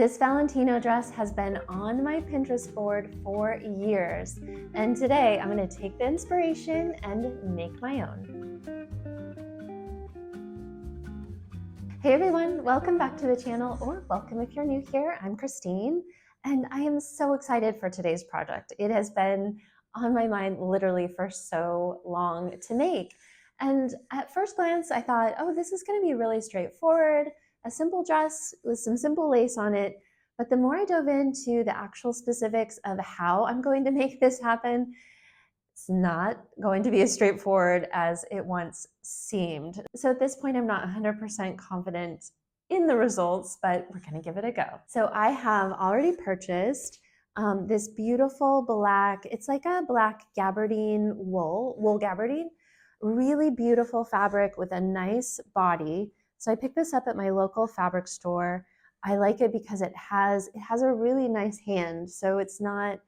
This Valentino dress has been on my Pinterest board for years, and today I'm going to take the inspiration and make my own. Hey everyone, welcome back to the channel, or welcome if you're new here. I'm Christine, and I am so excited for today's project. It has been on my mind literally for so long to make. And at first glance, I thought, oh, this is going to be really straightforward, a simple dress with some simple lace on it. But the more I dove into the actual specifics of how I'm going to make this happen, it's not going to be as straightforward as it once seemed. So at this point, I'm not 100% confident in the results, but we're going to give it a go. So I have already purchased this beautiful black, it's like a black gabardine wool gabardine, really beautiful fabric with a nice body. So I picked this up at my local fabric store. I like it because it has a really nice hand, so it's not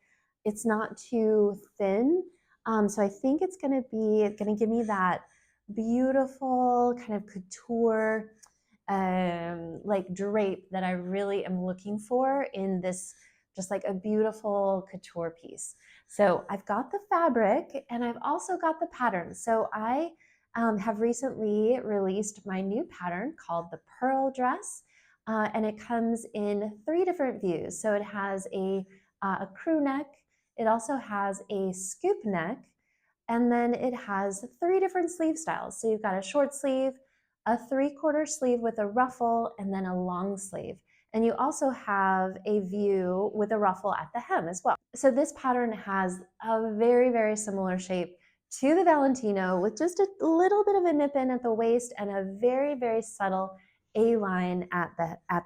too thin. So I think it's gonna give me that beautiful kind of couture like drape that I really am looking for in this, just like a beautiful couture piece. So I've got the fabric and I've also got the pattern. So I have recently released my new pattern called the Pearl Dress, and it comes in 3 different views. So it has a crew neck, it also has a scoop neck, and then it has 3 different sleeve styles. So you've got a short sleeve, a 3/4 sleeve with a ruffle, and then a long sleeve. And you also have a view with a ruffle at the hem as well. So this pattern has a very, very similar shape to the Valentino, with just a little bit of a nip in at the waist and a very, very subtle A-line at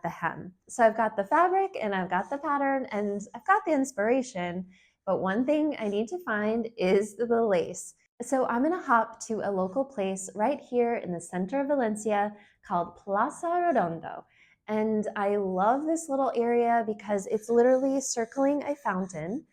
the hem. So I've got the fabric and I've got the pattern and I've got the inspiration, but one thing I need to find is the lace. So I'm gonna hop to a local place right here in the center of Valencia called Plaza Redondo. And I love this little area because it's literally circling a fountain,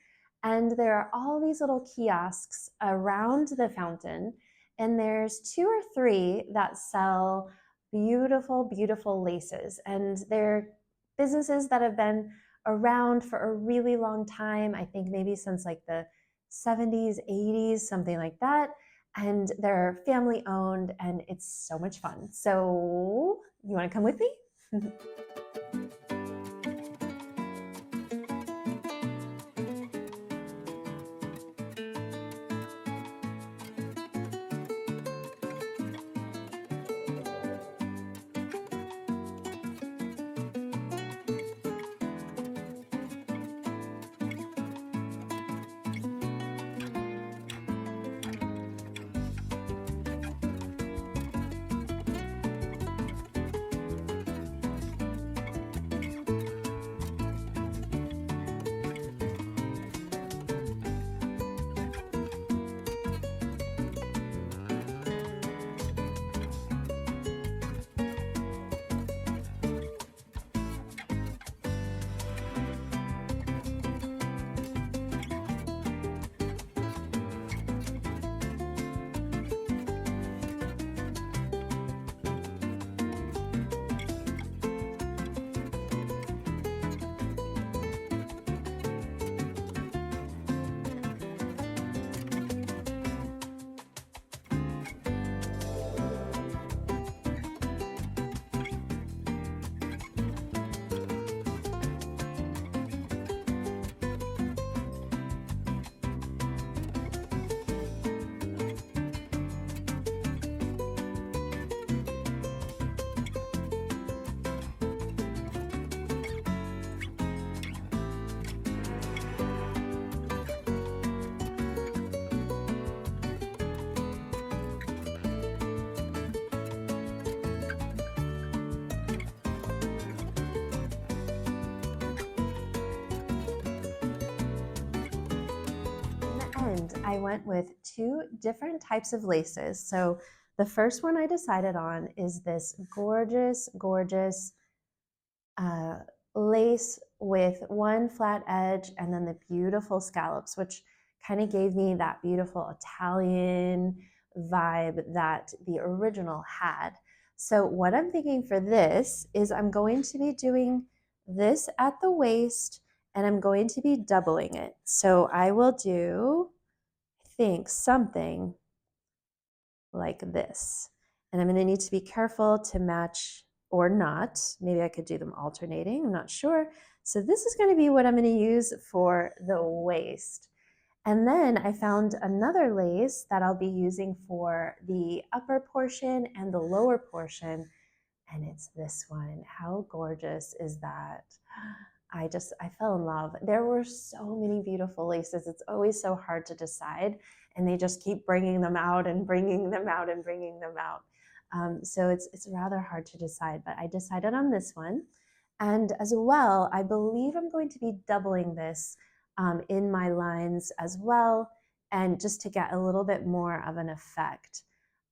and there are all these little kiosks around the fountain, and there's 2 or 3 that sell beautiful, beautiful laces. And they're businesses that have been around for a really long time. I think maybe since like the 70s, 80s, something like that. And they're family owned and it's so much fun. So you want to come with me? I went with 2 different types of laces. So the first one I decided on is this gorgeous, gorgeous lace with one flat edge and then the beautiful scallops, which kind of gave me that beautiful Italian vibe that the original had. So what I'm thinking for this is I'm going to be doing this at the waist, and I'm going to be doubling it. So I will do, I think, something like this. And I'm going to need to be careful to match or not. Maybe I could do them alternating, I'm not sure. So this is going to be what I'm going to use for the waist. And then I found another lace that I'll be using for the upper portion and the lower portion. And it's this one. How gorgeous is that? I fell in love. There were so many beautiful laces. It's always so hard to decide, and they just keep bringing them out and bringing them out and bringing them out. So it's rather hard to decide, but I decided on this one. And as well, I believe I'm going to be doubling this in my lines as well, and just to get a little bit more of an effect.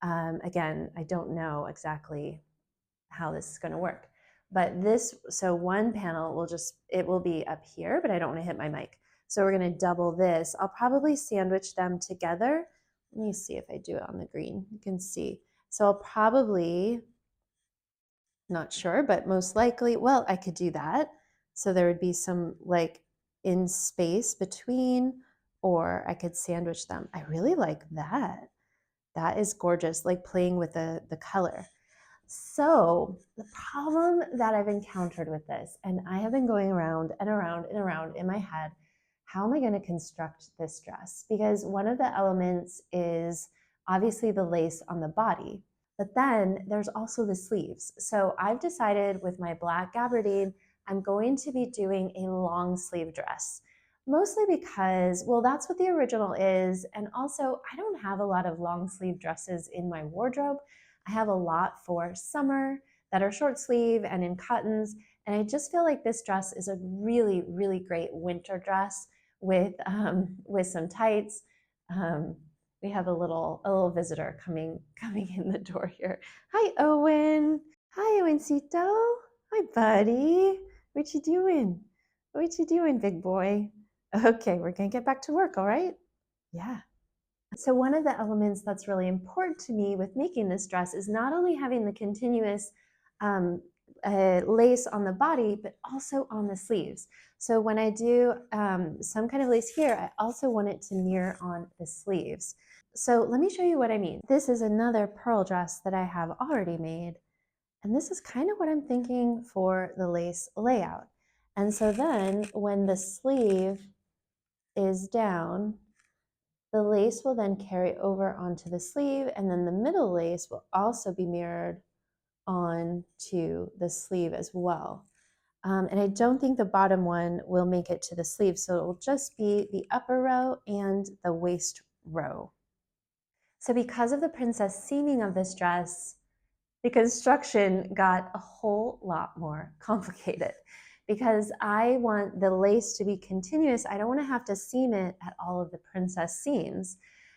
Again, I don't know exactly how this is going to work. But this, so one panel will just, it will be up here, but I don't want to hit my mic. So we're going to double this. I'll probably sandwich them together. Let me see if I do it on the green. You can see. So I'll probably, not sure, but most likely, well, I could do that. So there would be some like in space between, or I could sandwich them. I really like that. That is gorgeous, like playing with the color. So the problem that I've encountered with this, and I have been going around and around and around in my head, how am I going to construct this dress? Because one of the elements is obviously the lace on the body, but then there's also the sleeves. So I've decided with my black gabardine, I'm going to be doing a long sleeve dress. Mostly because, well, that's what the original is. And also, I don't have a lot of long sleeve dresses in my wardrobe. I have a lot for summer that are short sleeve and in cottons. And I just feel like this dress is a really, really great winter dress with some tights. We have a little visitor coming in the door here. Hi, Owen. Hi, Owencito. Hi, buddy. What you doing? What you doing, big boy? Okay, we're gonna get back to work, all right? Yeah. So one of the elements that's really important to me with making this dress is not only having the continuous lace on the body, but also on the sleeves. So when I do some kind of lace here, I also want it to mirror on the sleeves. So let me show you what I mean. This is another pearl dress that I have already made. And this is kind of what I'm thinking for the lace layout. And so then when the sleeve is down, the lace will then carry over onto the sleeve, and then the middle lace will also be mirrored onto the sleeve as well. And I don't think the bottom one will make it to the sleeve, so it will just be the upper row and the waist row. So because of the princess seaming of this dress, the construction got a whole lot more complicated because I want the lace to be continuous. I don't want to have to seam it at all of the princess seams.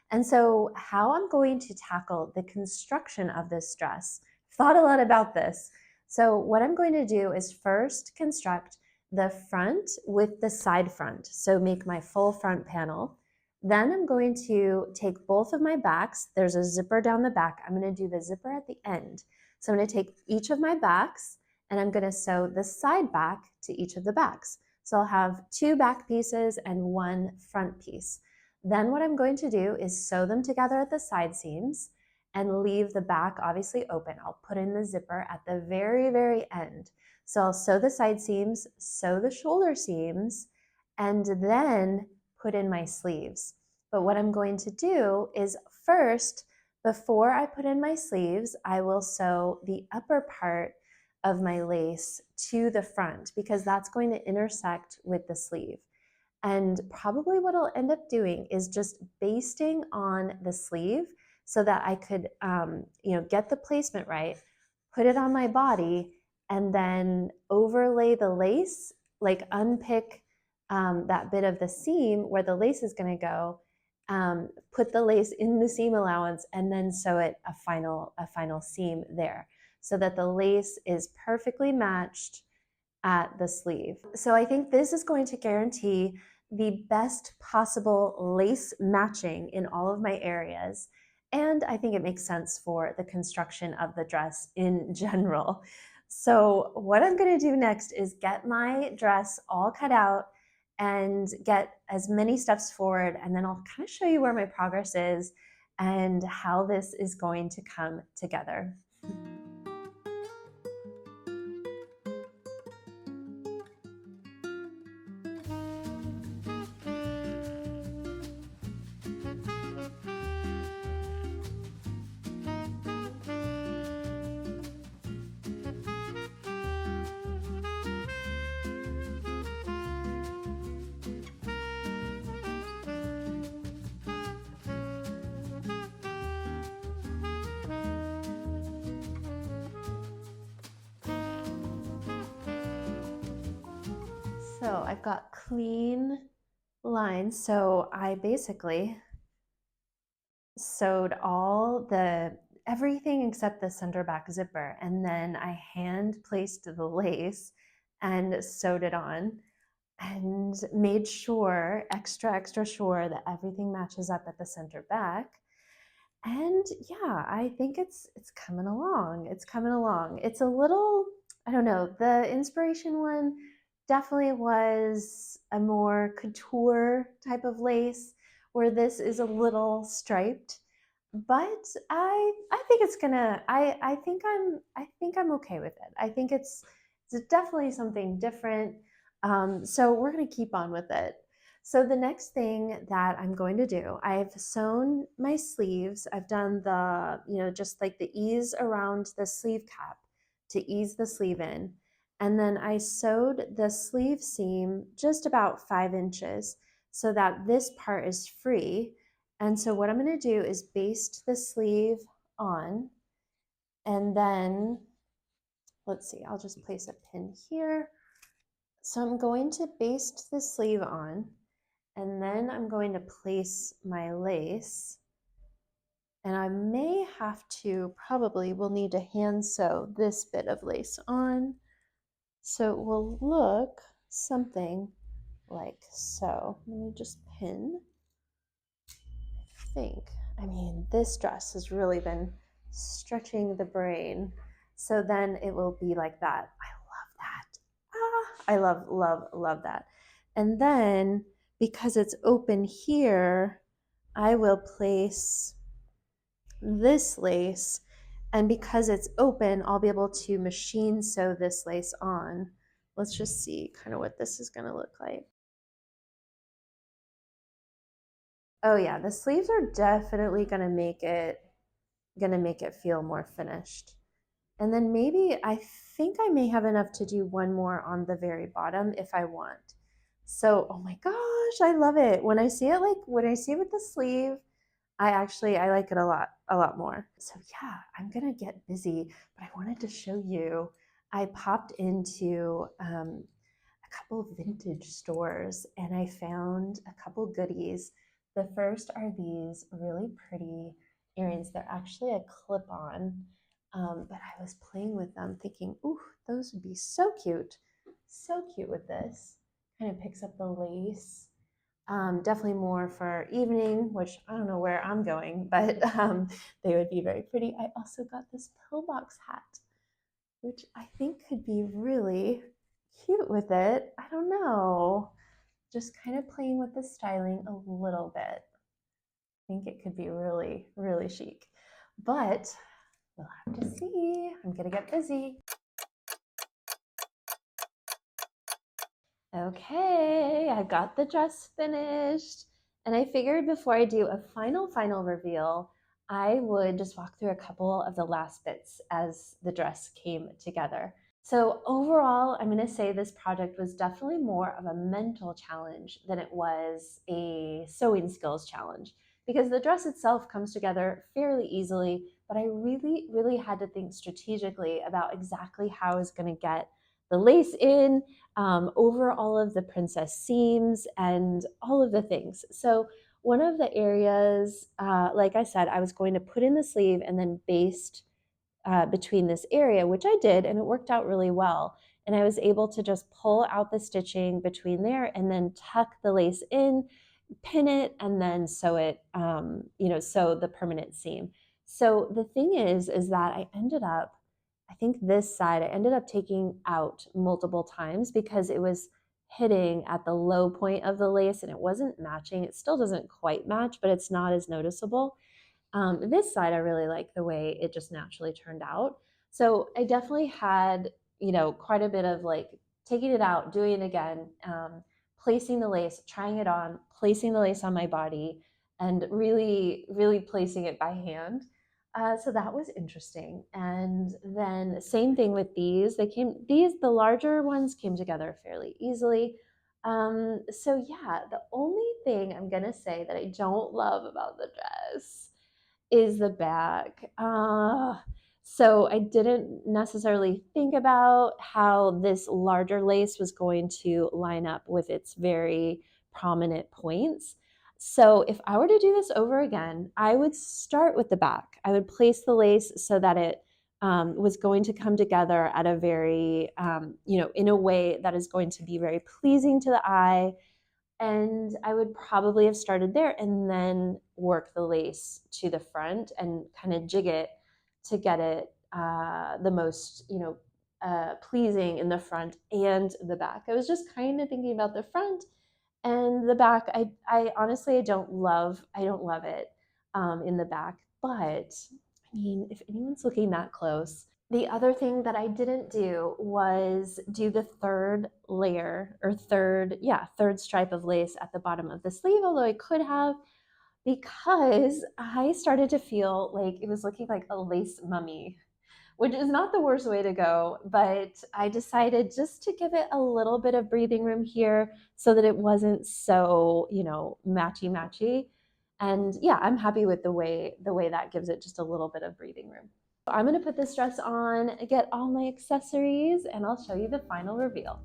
And so how I'm going to tackle the construction of this dress, I've thought a lot about this. So what I'm going to do is first construct the front with the side front. So make my full front panel. Then I'm going to take both of my backs. There's a zipper down the back. I'm going to do the zipper at the end. So I'm going to take each of my backs and I'm going to sew the side back to each of the backs. So I'll have two back pieces and one front piece. Then what I'm going to do is sew them together at the side seams and leave the back obviously open. I'll put in the zipper at the very, very end. So I'll sew the side seams, sew the shoulder seams, and then put in my sleeves. But what I'm going to do is first, before I put in my sleeves, I will sew the upper part of my lace to the front because that's going to intersect with the sleeve. And probably what I'll end up doing is just basting on the sleeve so that I could, get the placement right, put it on my body, and then overlay the lace, like unpick that bit of the seam where the lace is going to go, put the lace in the seam allowance, and then sew it a final seam there so that the lace is perfectly matched at the sleeve. So I think this is going to guarantee the best possible lace matching in all of my areas. And I think it makes sense for the construction of the dress in general. So what I'm gonna do next is get my dress all cut out and get as many steps forward, and then I'll kind of show you where my progress is and how this is going to come together. So I've got clean lines. So I basically sewed everything except the center back zipper, and then I hand placed the lace and sewed it on and made sure, extra sure, that everything matches up at the center back. And yeah, I think it's coming along. It's coming along. It's a little, I don't know, the inspiration one definitely was a more couture type of lace, where this is a little striped. But I think it's gonna I think I'm okay with it. I think it's definitely something different. So we're gonna keep on with it. So the next thing that I'm going to do, I've sewn my sleeves. I've done the, just like the ease around the sleeve cap to ease the sleeve in. And then I sewed the sleeve seam just about 5 inches so that this part is free. And so what I'm going to do is baste the sleeve on, and then let's see, I'll just place a pin here. So I'm going to baste the sleeve on, and then I'm going to place my lace, and I may have to, probably will need to hand sew this bit of lace on. So it will look something like so. Let me just pin. I think, I mean, this dress has really been stretching the brain. So then it will be like that. I love that. I love that. And then because it's open here, I will place this lace. And because it's open, I'll be able to machine sew this lace on. Let's just see kind of what this is going to look like. Oh yeah, the sleeves are definitely going to make it feel more finished. And then maybe I think I may have enough to do one more on the very bottom if I want. So, oh my gosh, I love it. When I see it with the sleeve, I like it a lot more. So yeah, I'm gonna get busy, but I wanted to show you. I popped into a couple of vintage stores and I found a couple goodies. The first are these really pretty earrings. They're actually a clip-on, but I was playing with them thinking, ooh, those would be so cute with this. Kind of picks up the lace. Definitely more for evening, which I don't know where I'm going, but they would be very pretty. I also got this pillbox hat, which I think could be really cute with it. I don't know. Just kind of playing with the styling a little bit. I think it could be really chic. But we'll have to see. I'm going to get busy. Okay, I got the dress finished. And I figured before I do a final reveal, I would just walk through a couple of the last bits as the dress came together. So overall, I'm going to say this project was definitely more of a mental challenge than it was a sewing skills challenge, because the dress itself comes together fairly easily, but I really had to think strategically about exactly how I was going to get the lace in, over all of the princess seams and all of the things. So one of the areas, like I said, I was going to put in the sleeve and then baste between this area, which I did, and it worked out really well. And I was able to just pull out the stitching between there and then tuck the lace in, pin it, and then sew it, sew the permanent seam. So the thing is that I ended up I think this side I ended up taking out multiple times because it was hitting at the low point of the lace and it wasn't matching. It still doesn't quite match, but it's not as noticeable. This side, I really like the way it just naturally turned out. So I definitely had, quite a bit of like taking it out, doing it again, placing the lace, trying it on, placing the lace on my body, and really, really placing it by hand. So that was interesting. And then same thing with these. The larger ones came together fairly easily. So yeah, the only thing I'm gonna say that I don't love about the dress is the back. So I didn't necessarily think about how this larger lace was going to line up with its very prominent points. So if I were to do this over again, I would start with the back. I would place the lace so that it was going to come together at a very, in a way that is going to be very pleasing to the eye, and I would probably have started there and then work the lace to the front and kind of jig it to get it the most, pleasing in the front and the back. I was just kind of thinking about the front and the back. I honestly, I don't love it in the back, but I mean, if anyone's looking that close, the other thing that I didn't do was do the third layer or third stripe of lace at the bottom of the sleeve, although I could have, because I started to feel like it was looking like a lace mummy, which is not the worst way to go, but I decided just to give it a little bit of breathing room here so that it wasn't so, matchy matchy. And yeah, I'm happy with the way that gives it just a little bit of breathing room. I'm going to put this dress on, get all my accessories, and I'll show you the final reveal.